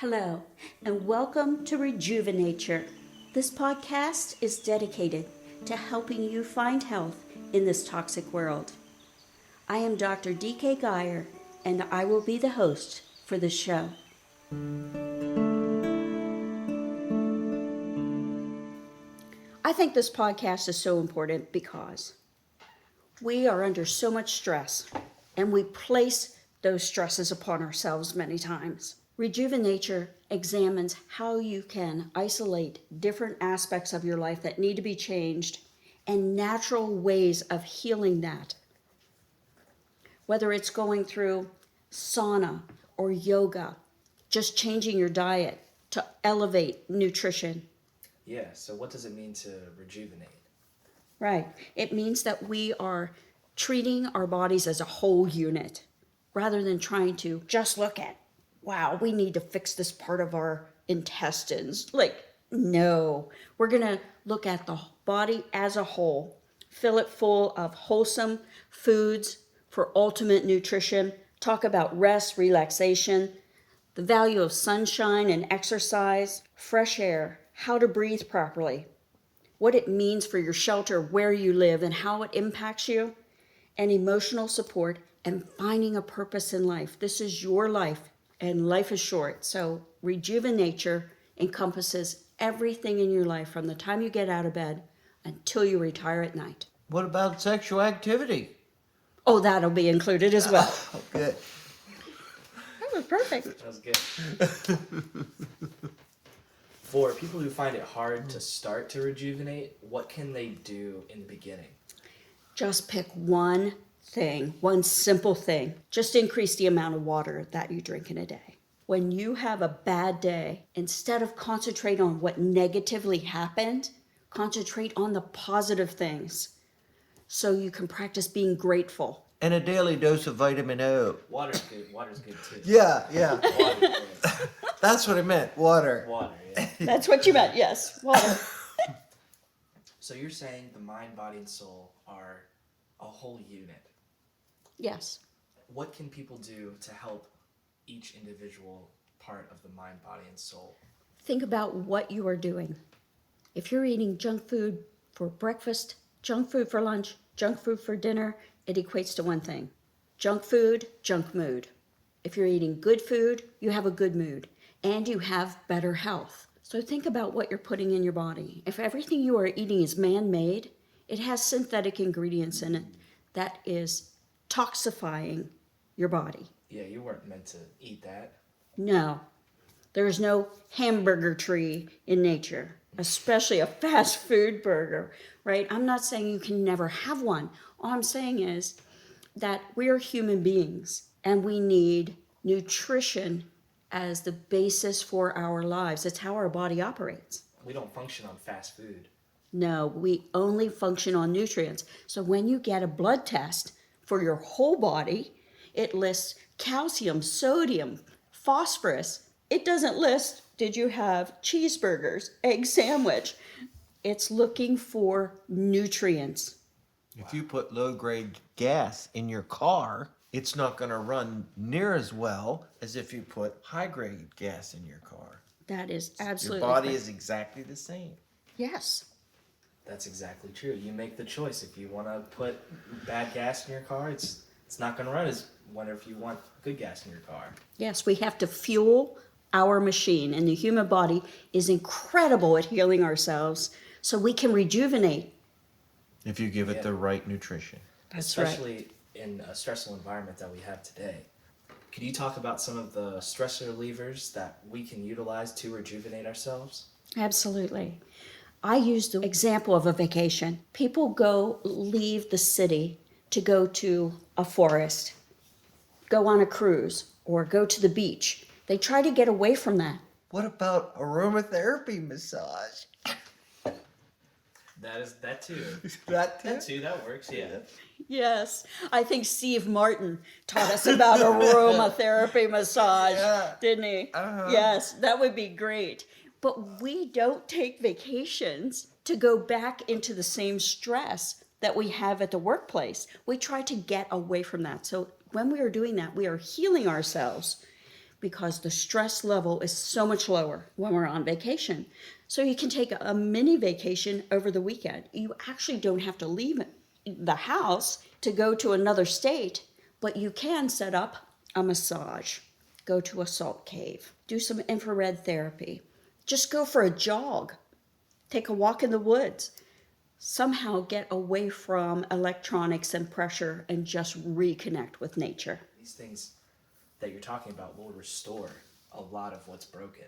Hello, and welcome to RejuveNature. This podcast is dedicated to helping you find health in this toxic world. I am Dr. D.K. Geyer, and I will be the host for this show. I think this podcast is so important because we are under so much stress, and we place those stresses upon ourselves many times. RejuveNature examines how you can isolate different aspects of your life that need to be changed and natural ways of healing that. Whether it's going through sauna or yoga, just changing your diet to elevate nutrition. Yeah, so what does it mean to rejuvenate? Right. It means that we are treating our bodies as a whole unit rather than trying to just look at, wow, we need to fix this part of our intestines. No, we're going to look at the body as a whole, fill it full of wholesome foods for ultimate nutrition, talk about rest, relaxation, the value of sunshine and exercise, fresh air, how to breathe properly, what it means for your shelter, where you live, and how it impacts you, and emotional support, and finding a purpose in life. This is your life, and life is short. So RejuveNature encompasses everything in your life from the time you get out of bed until you retire at night. What about sexual activity? Oh, that'll be included as well. Oh, good. That was perfect. That was good. For people who find it hard to start to rejuvenate, what can they do in the beginning? Just pick one thing, one simple thing. Just increase the amount of water that you drink in a day. When you have a bad day, instead of concentrate on what negatively happened, concentrate on the positive things so you can practice being grateful. And a daily dose of vitamin O. Water's good. Water's good too. Yeah. Water's good. That's what I meant. Water. Water, yeah. That's what you meant, yes, water. So you're saying the mind, body, and soul are a whole unit. Yes. What can people do to help each individual part of the mind, body, and soul? Think about what you are doing. If you're eating junk food for breakfast, junk food for lunch, junk food for dinner, it equates to one thing. Junk food, junk mood. If you're eating good food, you have a good mood and you have better health. So think about what you're putting in your body. If everything you are eating is man-made, it has synthetic ingredients in it that is toxifying your body. Yeah, you weren't meant to eat that. No, there's no hamburger tree in nature, especially a fast food burger, right? I'm not saying you can never have one. All I'm saying is that we're human beings and we need nutrition as the basis for our lives. It's how our body operates. We don't function on fast food. No, we only function on nutrients. So when you get a blood test for your whole body, it lists calcium, sodium, phosphorus. It doesn't list, did you have cheeseburgers, egg sandwich? It's looking for nutrients. If you put low-grade gas in your car, it's not going to run near as well as if you put high-grade gas in your car. That is absolutely Your body correct. is exactly the same. Yes. That's exactly true. You make the choice. If you want to put bad gas in your car, it's not going to run as well if you want good gas in your car. Yes, we have to fuel our machine, and the human body is incredible at healing ourselves so we can rejuvenate. If you give it the right nutrition. That's right. Especially in a stressful environment that we have today. Could you talk about some of the stress relievers that we can utilize to rejuvenate ourselves? Absolutely. I use the example of a vacation. People leave the city to go to a forest, go on a cruise, or go to the beach. They try to get away from that. What about aromatherapy massage? That too. That works, yeah. Yes, I think Steve Martin taught us about aromatherapy massage, didn't he? Uh-huh. Yes, that would be great. But we don't take vacations to go back into the same stress that we have at the workplace. We try to get away from that. So when we are doing that, we are healing ourselves because the stress level is so much lower when we're on vacation. So you can take a mini vacation over the weekend. You actually don't have to leave the house to go to another state, but you can set up a massage, go to a salt cave, do some infrared therapy, just go for a jog, take a walk in the woods. Somehow get away from electronics and pressure and just reconnect with nature. These things that you're talking about will restore a lot of what's broken.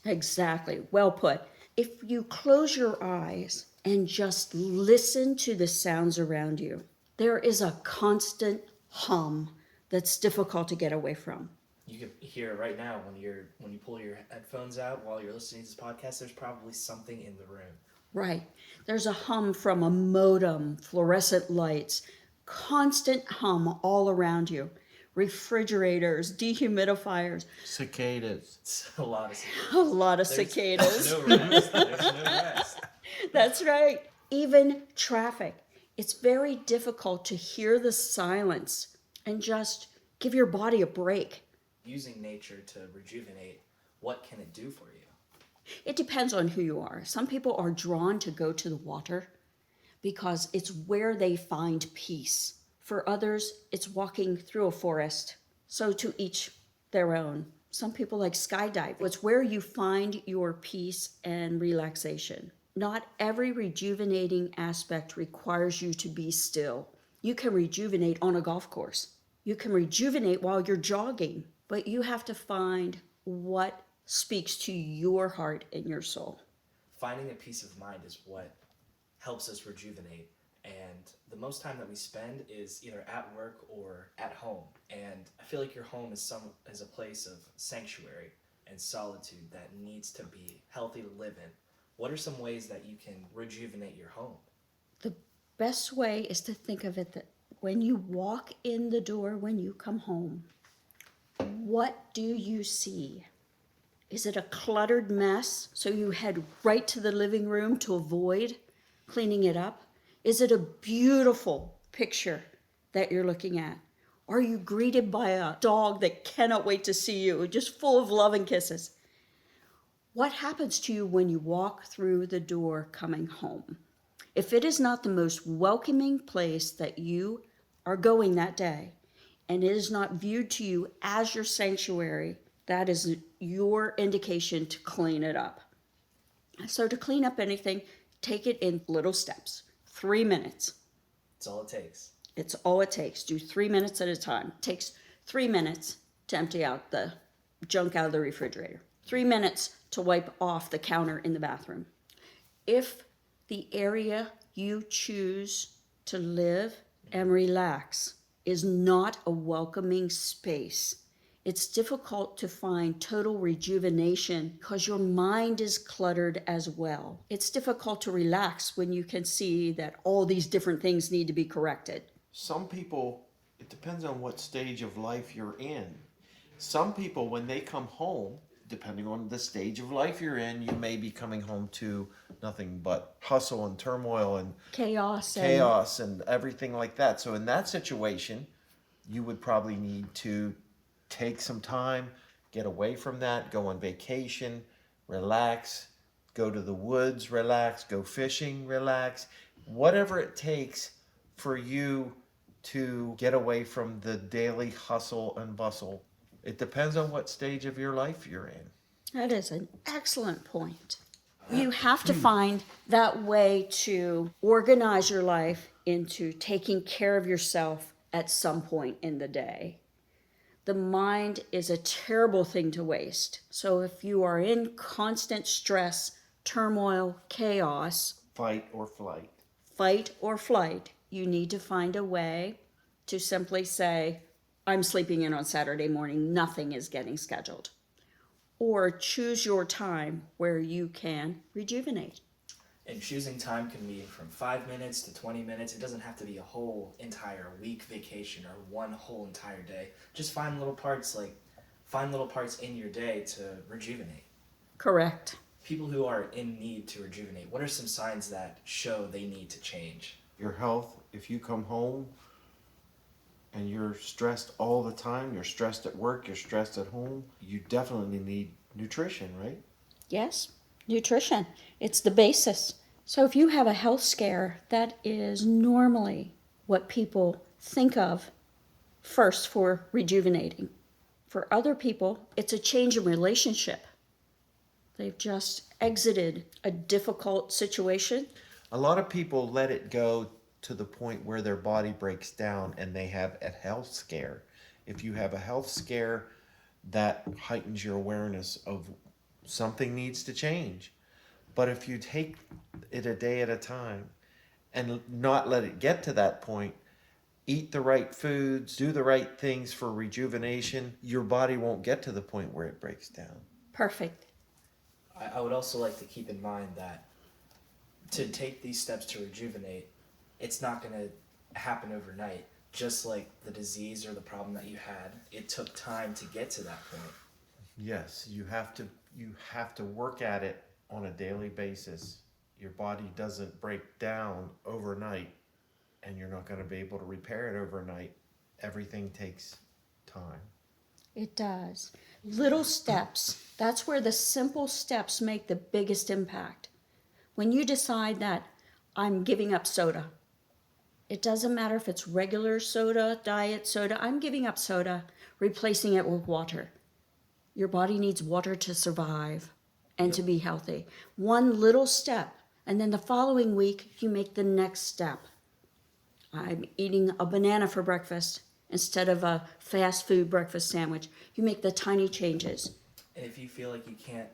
Exactly. Well put. If you close your eyes and just listen to the sounds around you, there is a constant hum that's difficult to get away from. You can hear it right now when you pull your headphones out while you're listening to this podcast. There's probably something in the room. Right. There's a hum from a modem, fluorescent lights, constant hum all around you. Refrigerators, dehumidifiers, Cicadas. It's a lot of cicadas. a lot of There's cicadas. no rest. There's no rest. That's right. Even traffic. It's very difficult to hear the silence and just give your body a break. Using nature to rejuvenate, what can it do for you? It depends on who you are. Some people are drawn to go to the water because it's where they find peace. For others, it's walking through a forest. So to each their own. Some people like skydive. It's where you find your peace and relaxation. Not every rejuvenating aspect requires you to be still. You can rejuvenate on a golf course. You can rejuvenate while you're jogging, but you have to find what speaks to your heart and your soul. Finding a peace of mind is what helps us rejuvenate. And the most time that we spend is either at work or at home. And I feel like your home is a place of sanctuary and solitude that needs to be healthy to live in. What are some ways that you can rejuvenate your home? The best way is to think of it that when you walk in the door, when you come home, what do you see? Is it a cluttered mess, so you head right to the living room to avoid cleaning it up? Is it a beautiful picture that you're looking at? Are you greeted by a dog that cannot wait to see you, just full of love and kisses? What happens to you when you walk through the door coming home? If it is not the most welcoming place that you are going that day, and it is not viewed to you as your sanctuary, that is your indication to clean it up. So to clean up anything, take it in little steps. 3 minutes. That's all it takes. It's all it takes. Do 3 minutes at a time. It takes 3 minutes to empty out the junk out of the refrigerator. 3 minutes to wipe off the counter in the bathroom. If the area you choose to live and relax is not a welcoming space, it's difficult to find total rejuvenation because your mind is cluttered as well. It's difficult to relax when you can see that all these different things need to be corrected. Some people, it depends on what stage of life you're in. Some people, when they come home, depending on the stage of life you're in, you may be coming home to nothing but hustle and turmoil and Chaos. and everything like that. So in that situation, you would probably need to take some time, get away from that, go on vacation, relax, go to the woods, relax, go fishing, relax, whatever it takes for you to get away from the daily hustle and bustle. It depends on what stage of your life you're in. That is an excellent point. You have to find that way to organize your life into taking care of yourself at some point in the day. The mind is a terrible thing to waste. So if you are in constant stress, turmoil, chaos, Fight or flight. you need to find a way to simply say, I'm sleeping in on Saturday morning, nothing is getting scheduled. Or choose your time where you can rejuvenate. And choosing time can be from 5 minutes to 20 minutes. It doesn't have to be a whole entire week vacation or one whole entire day. Just find little parts in your day to rejuvenate. Correct. People who are in need to rejuvenate, what are some signs that show they need to change? Your health, if you come home and you're stressed all the time, you're stressed at work, you're stressed at home, you definitely need nutrition, right? Yes, nutrition. It's the basis. So if you have a health scare, that is normally what people think of first for rejuvenating. For other people, it's a change in relationship. They've just exited a difficult situation. A lot of people let it go to the point where their body breaks down and they have a health scare. If you have a health scare, that heightens your awareness of something needs to change. But if you take it a day at a time and not let it get to that point, eat the right foods, do the right things for rejuvenation, your body won't get to the point where it breaks down. Perfect. I would also like to keep in mind that to take these steps to rejuvenate, it's not going to happen overnight. Just like the disease or the problem that you had, it took time to get to that point. Yes, you have to work at it on a daily basis. Your body doesn't break down overnight, and you're not going to be able to repair it overnight. Everything takes time. It does. Little steps. That's where the simple steps make the biggest impact. When you decide that I'm giving up soda, it doesn't matter if it's regular soda, diet soda, I'm giving up soda, replacing it with water. Your body needs water to survive and to be healthy. One little step, and then the following week, you make the next step. I'm eating a banana for breakfast instead of a fast food breakfast sandwich. You make the tiny changes. And if you feel like you can't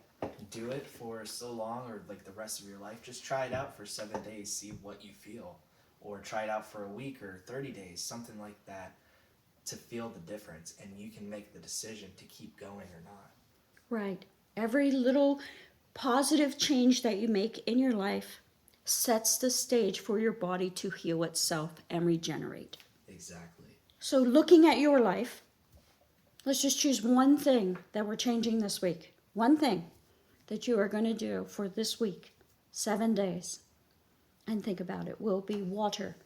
do it for so long or like the rest of your life, just try it out for 7 days, see what you feel. Or try it out for a week or 30 days, something like that, to feel the difference. And you can make the decision to keep going or not. Right. Every little positive change that you make in your life sets the stage for your body to heal itself and regenerate. Exactly. So looking at your life, let's just choose one thing that we're changing this week. One thing that you are going to do for this week, 7 days. And think about it. Will it be water?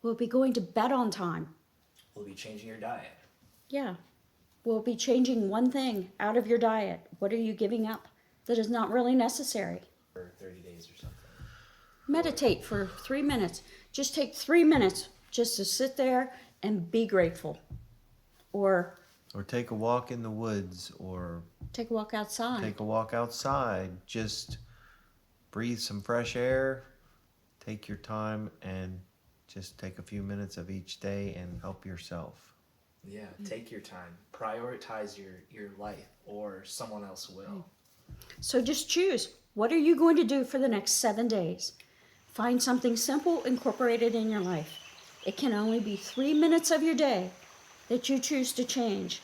Will it be going to bed on time? Will be changing your diet. Yeah. Will it be changing one thing out of your diet? What are you giving up that is not really necessary? For 30 days or something. Meditate for 3 minutes. Just take 3 minutes just to sit there and be grateful. Or take a walk in the woods, or take a walk outside. take a walk outside. Just breathe some fresh air. Take your time and just take a few minutes of each day and help yourself. Yeah, take your time. Prioritize your life, or someone else will. So just choose. What are you going to do for the next 7 days? Find something simple, incorporate it in your life. It can only be 3 minutes of your day that you choose to change,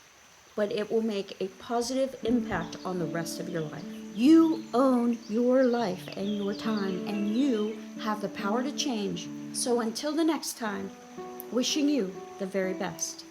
but it will make a positive impact on the rest of your life. You own your life and your time, and you have the power to change. So until the next time, wishing you the very best.